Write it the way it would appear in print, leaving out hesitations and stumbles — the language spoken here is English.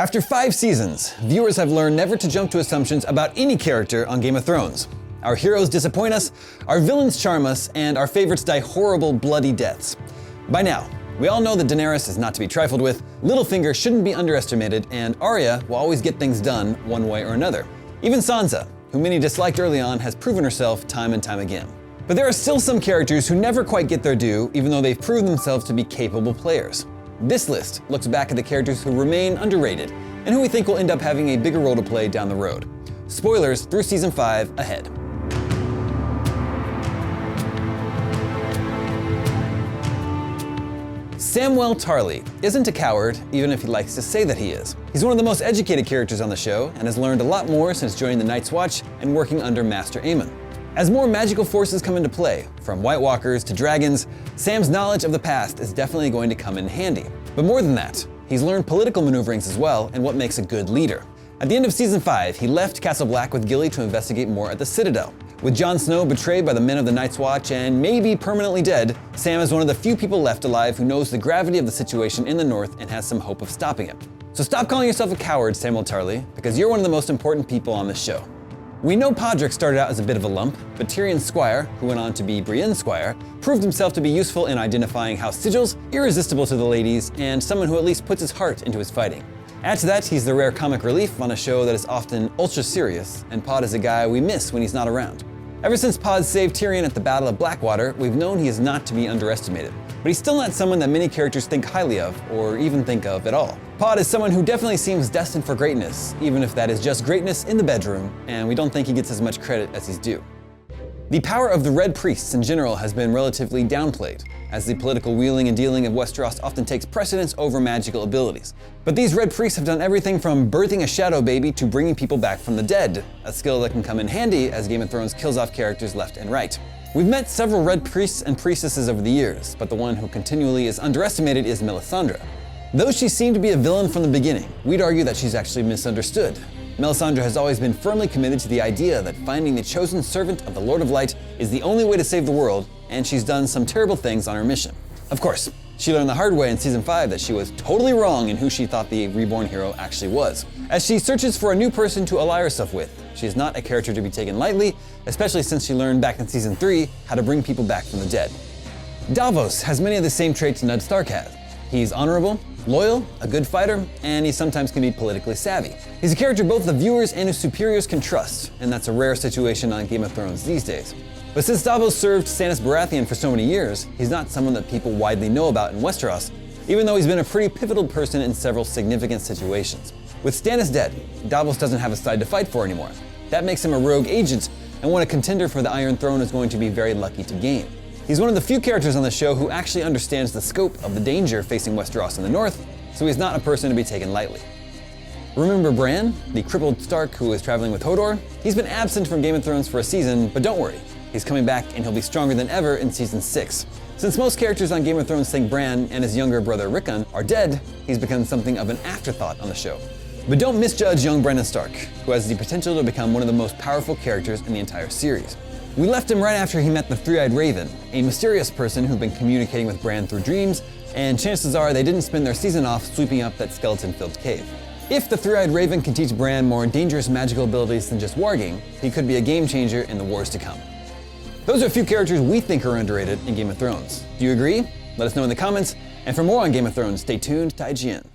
After 5 seasons, viewers have learned never to jump to assumptions about any character on Game of Thrones. Our heroes disappoint us, our villains charm us, and our favorites die horrible, bloody deaths. By now, we all know that Daenerys is not to be trifled with, Littlefinger shouldn't be underestimated, and Arya will always get things done one way or another. Even Sansa, who many disliked early on, has proven herself time and time again. But there are still some characters who never quite get their due, even though they've proven themselves to be capable players. This list looks back at the characters who remain underrated, and who we think will end up having a bigger role to play down the road. Spoilers through Season 5 ahead. Samwell Tarly isn't a coward, even if he likes to say that he is. He's one of the most educated characters on the show, and has learned a lot more since joining the Night's Watch and working under Master Aemon. As more magical forces come into play, from White Walkers to dragons, Sam's knowledge of the past is definitely going to come in handy. But more than that, he's learned political maneuverings as well, and what makes a good leader. At the end of Season 5, he left Castle Black with Gilly to investigate more at the Citadel. With Jon Snow betrayed by the men of the Night's Watch and maybe permanently dead, Sam is one of the few people left alive who knows the gravity of the situation in the North and has some hope of stopping it. So stop calling yourself a coward, Samwell Tarly, because you're one of the most important people on this show. We know Podrick started out as a bit of a lump, but Tyrion's squire, who went on to be Brienne's squire, proved himself to be useful in identifying house sigils, irresistible to the ladies, and someone who at least puts his heart into his fighting. Add to that, he's the rare comic relief on a show that is often ultra serious, and Pod is a guy we miss when he's not around. Ever since Pod saved Tyrion at the Battle of Blackwater, we've known he is not to be underestimated. But he's still not someone that many characters think highly of, or even think of at all. Pod is someone who definitely seems destined for greatness, even if that is just greatness in the bedroom, and we don't think he gets as much credit as he's due. The power of the Red Priests in general has been relatively downplayed, as the political wheeling and dealing of Westeros often takes precedence over magical abilities. But these Red Priests have done everything from birthing a shadow baby to bringing people back from the dead, a skill that can come in handy as Game of Thrones kills off characters left and right. We've met several Red Priests and Priestesses over the years, but the one who continually is underestimated is Melisandre. Though she seemed to be a villain from the beginning, we'd argue that she's actually misunderstood. Melisandre has always been firmly committed to the idea that finding the chosen servant of the Lord of Light is the only way to save the world, and she's done some terrible things on her mission. Of course, she learned the hard way in Season 5 that she was totally wrong in who she thought the reborn hero actually was. As she searches for a new person to ally herself with, she is not a character to be taken lightly, especially since she learned back in Season 3 how to bring people back from the dead. Davos has many of the same traits Ned Stark has. He's honorable, loyal, a good fighter, and he sometimes can be politically savvy. He's a character both the viewers and his superiors can trust, and that's a rare situation on Game of Thrones these days. But since Davos served Stannis Baratheon for so many years, he's not someone that people widely know about in Westeros, even though he's been a pretty pivotal person in several significant situations. With Stannis dead, Davos doesn't have a side to fight for anymore. That makes him a rogue agent, and one a contender for the Iron Throne is going to be very lucky to gain. He's one of the few characters on the show who actually understands the scope of the danger facing Westeros in the north, so he's not a person to be taken lightly. Remember Bran, the crippled Stark who is traveling with Hodor? He's been absent from Game of Thrones for a season, but don't worry, he's coming back and he'll be stronger than ever in Season 6. Since most characters on Game of Thrones think Bran and his younger brother Rickon are dead, he's become something of an afterthought on the show. But don't misjudge young Bran Stark, who has the potential to become one of the most powerful characters in the entire series. We left him right after he met the Three-Eyed Raven, a mysterious person who'd been communicating with Bran through dreams, and chances are they didn't spend their season off sweeping up that skeleton-filled cave. If the Three-Eyed Raven can teach Bran more dangerous magical abilities than just warging, he could be a game changer in the wars to come. Those are a few characters we think are underrated in Game of Thrones. Do you agree? Let us know in the comments, and for more on Game of Thrones, stay tuned to IGN.